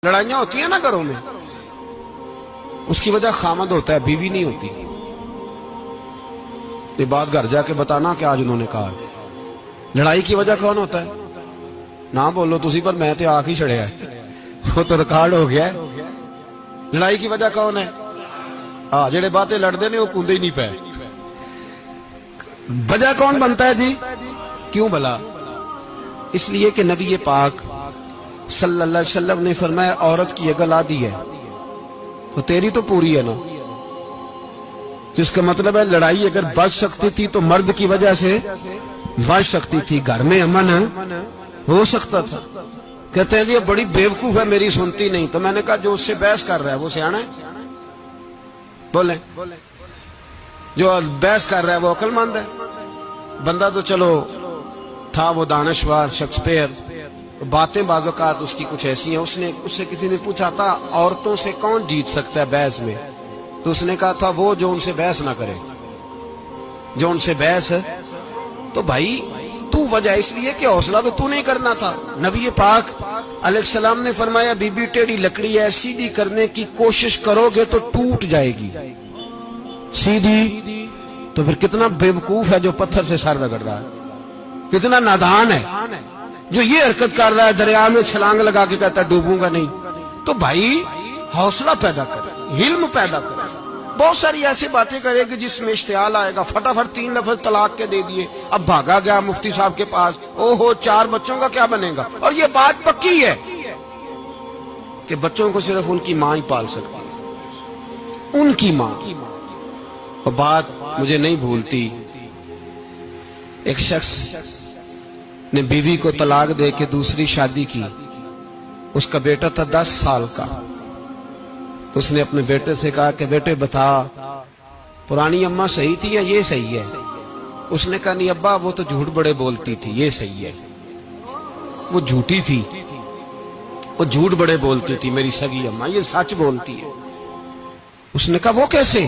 لڑائیاں ہوتی ہیں نا گھروں میں، اس کی وجہ خامد ہوتا ہے، بیوی نہیں ہوتی۔ یہ بات گھر جا کے بتانا کہ آج انہوں نے کہا لڑائی کی وجہ کون ہوتا ہے؟ نہ بولو تسی، پر میں تے آنکھ ہی چھڑیا ہے، وہ تو ریکارڈ ہو گیا ہے۔ لڑائی کی وجہ کون ہے؟ جڑے باتیں لڑتے نے وہ کندے ہی نہیں پے۔ وجہ کون بنتا ہے جی؟ کیوں بلا؟ اس لیے کہ نبی پاک صلی اللہ علیہ وسلم نے فرمایا عورت کی اگر آدھی ہے تو تیری تو پوری ہے نا، جس کا مطلب ہے لڑائی اگر بچ سکتی تھی تو مرد کی وجہ سے بچ سکتی تھی، گھر میں امن ہو سکتا تھا۔ کہتے ہیں یہ بڑی بیوقوف ہے، میری سنتی نہیں۔ تو میں نے کہا جو اس سے بحث کر رہا ہے وہ سیانا ہے؟ بولیں، جو بحث کر رہا ہے وہ عقل مند ہے؟ بندہ تو چلو تھا وہ دانشور شیکسپیئر، باتیں بعض اوقات اس کی کچھ ایسی ہیں۔ اس سے کسی نے پوچھا تھا عورتوں سے کون جیت سکتا ہے بحث میں، تو اس نے کہا تھا وہ جو ان سے بحث نہ کرے، جو ان سے بحث ہے۔ تو بھائی تو وجہ اس لیے کہ حوصلہ تو نہیں کرنا تھا۔ نبی پاک علیہ السلام نے فرمایا بی بی ٹیڑھی لکڑی ہے، سیدھی کرنے کی کوشش کرو گے تو ٹوٹ جائے گی، سیدھی تو پھر کتنا بیوقوف ہے جو پتھر سے سر رگڑ رہا ہے، کتنا نادان ہے جو یہ حرکت کر رہا ہے، دریا میں چھلانگ لگا کے کہتا ہے ڈوبوں گا نہیں۔ تو بھائی حوصلہ پیدا کرے، علم پیدا کرے۔ بہت ساری ایسی باتیں کرے گی جس میں اشتعال آئے گا، فٹافٹ 3 لفظ طلاق کے دے دیے، اب بھاگا گیا مفتی صاحب کے پاس، او ہو 4 بچوں کا کیا بنے گا؟ اور یہ بات پکی ہے کہ بچوں کو صرف ان کی ماں ہی پال سکتی ہے، ان کی ماں۔ اور بات مجھے نہیں بھولتی، ایک شخص نے بیوی کو طلاق دے کے دوسری شادی کی، اس کا بیٹا تھا 10 سال کا۔ تو اس نے اپنے بیٹے سے کہا کہ بیٹے بتا پرانی اماں صحیح تھی یا یہ صحیح ہے؟ اس نے کہا نہیں ابا وہ تو جھوٹ بڑے بولتی تھی، یہ صحیح ہے۔ وہ جھوٹی تھی، وہ جھوٹ بڑے بولتی تھی میری سگی اماں، یہ سچ بولتی ہے۔ اس نے کہا وہ کیسے؟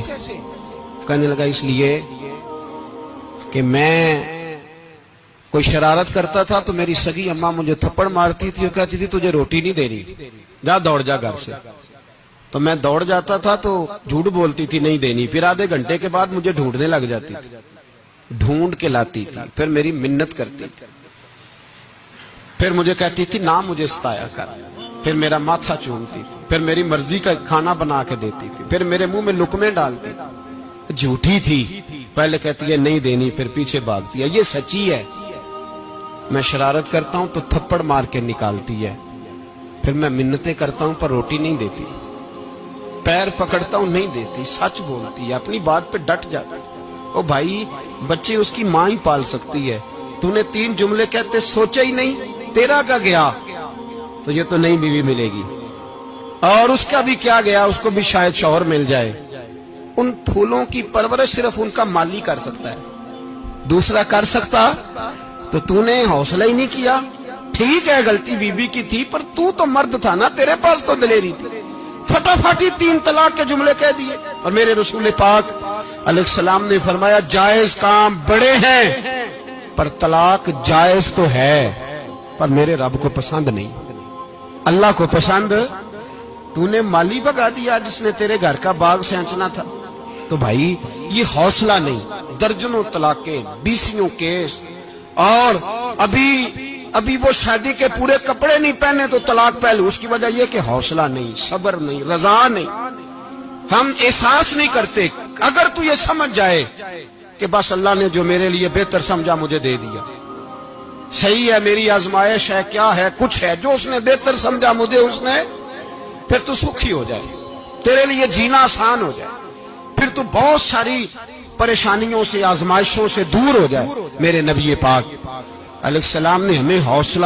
کہنے لگا اس لیے کہ میں کوئی شرارت کرتا تھا تو میری سگی اماں مجھے تھپڑ مارتی تھی، وہ کہتی تھی تجھے روٹی نہیں دینی، جا دوڑ جا گھر سے۔ تو میں دوڑ جاتا تھا تو جھوٹ بولتی تھی نہیں دینی، پھر آدھے گھنٹے کے بعد مجھے ڈھونڈنے لگ جاتی تھی، ڈھونڈ کے لاتی تھی، پھر میری منت کرتی تھی، پھر مجھے کہتی تھی نہ مجھے ستایا کر، پھر میرا ماتھا چومتی تھی، پھر میری مرضی کا کھانا بنا کے دیتی تھی، پھر میرے منہ میں لقمے ڈالتی تھی۔ جھوٹی تھی، پہلے کہتی ہے نہیں دینی، پھر پیچھے بھاگتی ہے۔ یہ سچی ہے، میں شرارت کرتا ہوں تو تھپڑ مار کے نکالتی ہے، پھر میں منتیں کرتا ہوں پر روٹی نہیں دیتی، پیر پکڑتا ہوں نہیں دیتی، سچ بولتی ہے، اپنی بات پہ ڈٹ جاتی۔ او بھائی بچے اس کی ماں ہی پال سکتی ہے، تو نے 3 جملے کہتے سوچا ہی نہیں، تیرا کا گیا تو یہ تو نئی بیوی ملے گی، اور اس کا بھی کیا گیا، اس کو بھی شاید شوہر مل جائے۔ ان پھولوں کی پرورش صرف ان کا مالی کر سکتا ہے، دوسرا کر سکتا تو نے حوصلہ ہی نہیں کیا۔ ٹھیک ہے غلطی بی بی کی تھی، پر تو مرد تھا نا، تیرے پاس تو دلیری تھی، فٹافٹی 3 طلاق کے جملے کہہ دیے۔ اور میرے رسول پاک علیہ السلام نے فرمایا جائز کام بڑے ہیں پر طلاق جائز تو ہے، پر میرے رب کو پسند نہیں، اللہ کو پسند۔ تو نے مالی بگا دیا جس نے تیرے گھر کا باغ سینچنا تھا۔ تو بھائی یہ حوصلہ نہیں، درجنوں طلاقیں، 20 کیس، اور ابھی وہ شادی کے پورے کپڑے نہیں پہنے تو طلاق پہلے۔ اس کی وجہ یہ کہ حوصلہ نہیں، صبر نہیں، رضا نہیں، ہم احساس نہیں کرتے۔ اگر تو یہ سمجھ جائے کہ بس اللہ نے جو میرے لیے بہتر سمجھا مجھے دے دیا، صحیح ہے، میری آزمائش ہے، کیا ہے، کچھ ہے، جو اس نے بہتر سمجھا مجھے اس نے، پھر تو سکھی ہو جائے، تیرے لیے جینا آسان ہو جائے، پھر تو بہت ساری پریشانیوں سے آزمائشوں سے دور ہو جائے۔ میرے نبی پاک علیہ السلام نے ہمیں حوصلہ